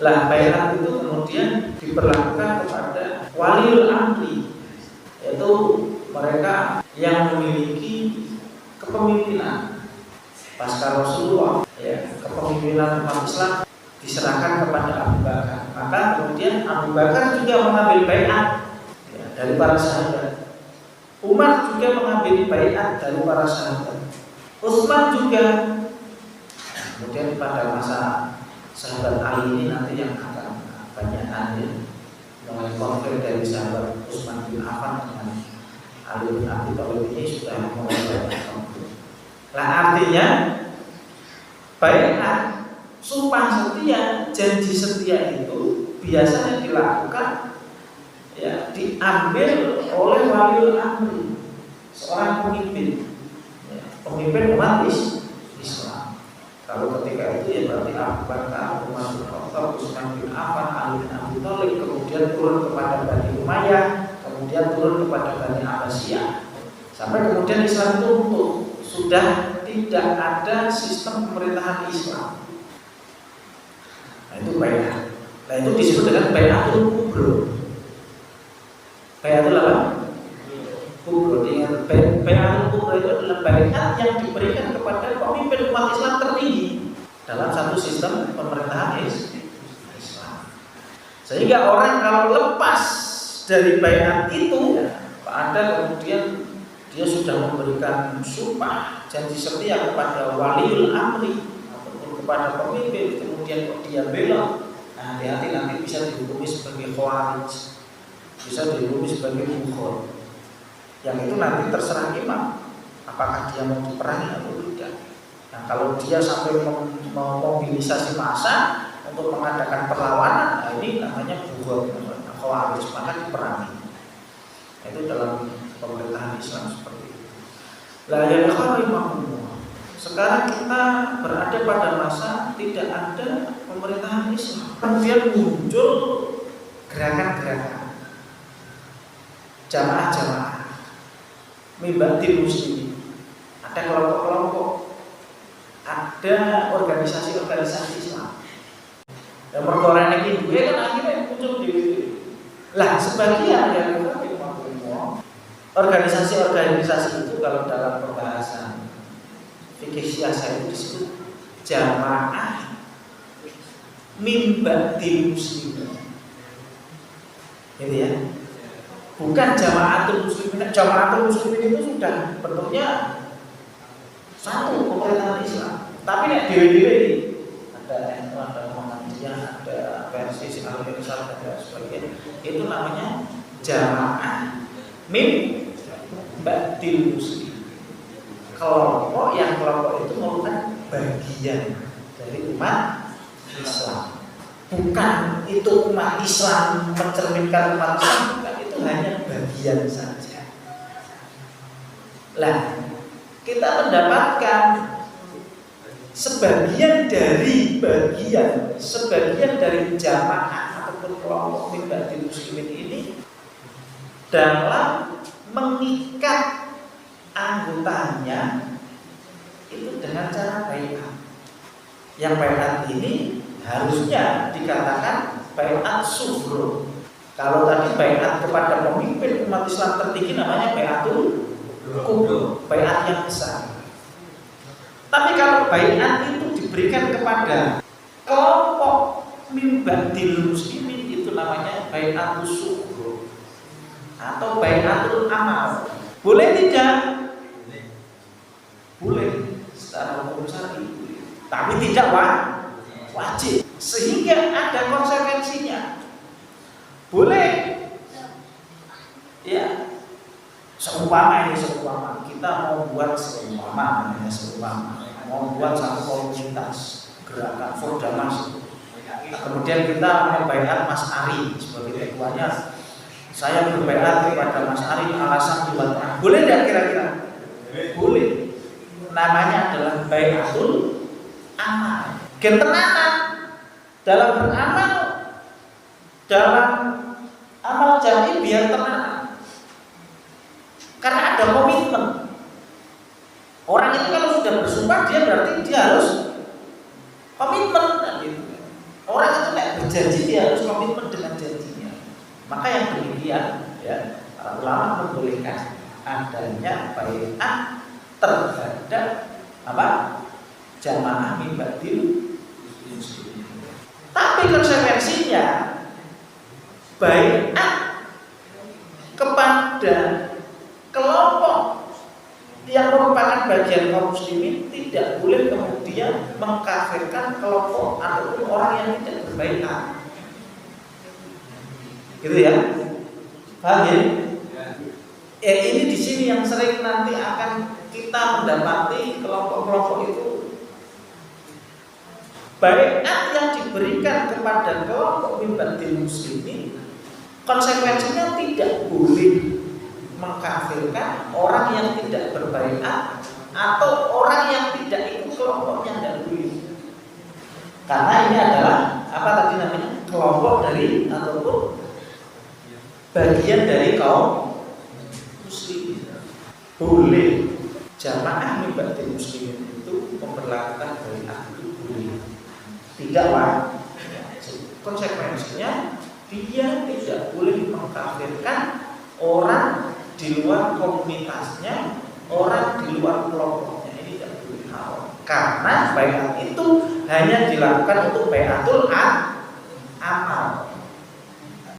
Lah baiat itu kemudian diperlakukan kepada waliul amri, yaitu mereka yang memiliki kepemimpinan pasca Rasulullah, ya, kepemimpinan umat Islam diserahkan kepada Abu Bakar. Maka kemudian Abu Bakar juga mengambil baiat, ya, dari para sahabat. Umar juga mengambil baiat dari para sahabat. Utsman juga. Kemudian pada masa sahabat Ali ini nanti yang akan banyak andil mulai konflik dari sahabat Utsman bin Affan dengan Ali bin Abi Thalib ini sudah mulai banyak konflik. Nah artinya baiat, sumpah setia, janji setia itu biasanya dilakukan, ya, diambil oleh waliul amri, seorang pemimpin, ya, pemimpin umat Islam. Kalau ketika itu ya berarti Abu Bakar, Umar bin Khattab, Utsman bin Affan, Ali bin Abi Thalib, kemudian turun kepada Bani Umayyah, kemudian turun kepada Bani Abbasiyah, sampai kemudian Islam itu runtuh. Sudah tidak ada sistem pemerintahan Islam. Nah itu baiat. Nah itu disebut dengan baiatul kubro. Baiatul apa? Kubro. Ingat, baiatul kubro itu adalah baiat yang diberikan kepada pemimpin umat Islam tertinggi dalam satu sistem pemerintahan Islam. Sehingga orang kalau lepas dari baiat itu, ada kemudian dia sudah memberikan sumpah janji setia kepada waliul amri ataupun kepada pemimpin, kemudian kok dia belok, nah hati-hati nanti bisa dihukumi sebagai khawarij, bisa dihukumi sebagai bukhor. Yang itu nanti terserah imam, apakah dia mau diperangi atau tidak. Nah kalau dia sampai memobilisasi massa untuk mengadakan perlawanan, nah ini namanya bukhor, khawarij, maka diperangi. Nah, itu dalam pemerintahan Islam seperti itu. Lah yang karimahullah. Sekarang kita berada pada masa tidak ada pemerintahan Islam. Kemudian muncul gerakan-gerakan jamaah-jamaah mimbatil muslimin. Ada kelompok-kelompok, ada organisasi-organisasi Islam. Dan pergolakan ini kan akhirnya muncul di lah sebagian yang organisasi-organisasi itu kalau dalam pembahasan fikih siasa itu disebut jamaah mimbatil muslimin, gitu ya. Bukan jamaatul muslimin. Jamaatul muslimin itu sudah bentuknya satu pemerintahan Islam. Tapi nek dewe-dewe ada Muhammadiyah, ada versi Al-Irsal dan sebagainya, itu namanya jamaah mimbatil muslim. Kelompok itu merupakan bagian dari umat Islam. Bukan itu umat Islam mencerminkan umat Islam, bukan, itu hanya bagian saja. Lah, kita mendapatkan sebagian dari jamaah ataupun kelompok mimbatil muslimin ini dalam mengikat anggotanya itu dengan cara baiat. Yang baiat ini harusnya dikatakan baiat sughro. Kalau tadi baiat kepada pemimpin umat Islam tertinggi namanya baiatul kubro, baiat yang besar. Tapi kalau baiat itu diberikan kepada kelompok mimbatil muslimin, itu namanya baiatul sughro atau baiatul amal. Boleh tidak? Boleh secara hukum syar'i, tapi tidak wajib. Sehingga ada konsekuensinya. Boleh, ya. Seumpama kita mau buat seumpama mau buat satu komunitas gerakan Fordamas. Kemudian kita membaiat Mas Ari sebagai ketuanya. Saya berbaiat kepada Mas Ari alasan buat. Boleh tidak kira-kira? Boleh. Namanya adalah baiatul amal. Gentenanan dalam beramal, dalam amal jari biar tenang. Karena ada komitmen. Orang itu kalau sudah bersumpah dia berarti dia harus komitmen. Orang itu tidak berjanji dia harus komitmen dengan janjinya. Maka yang demikian ya, para ulama membolehkan adanya bai'ah terhadap apa? Jamaah min ba'dil muslimin. Tapi konsekuensinya bai'ah kepada kelompok yang merupakan bagian kaum muslimin tidak boleh kemudian mengkafirkan kelompok ataupun orang yang tidak berbai'ah. Gitu ya? Paham ya? Ini di sini yang sering nanti akan kita mendapati kelompok-kelompok itu bai'at yang diberikan kepada kelompok min ba'dil muslimin, konsekuensinya tidak boleh mengkafirkan orang yang tidak berbai'at atau orang yang tidak ikut kelompoknya, tidak boleh. Karena ini adalah apa tadi namanya? Kelompok dari ataupun bagian dari kaum muslimin. Boleh jamaah min ba'dil muslimin itu memperlakukan bai'ah itu boleh. Tidaklah konsekuensinya dia tidak boleh mengkafirkan orang di luar komunitasnya, orang di luar kelompoknya. Ini tidak boleh haram. Karena bai'ah itu hanya dilakukan untuk bai'atul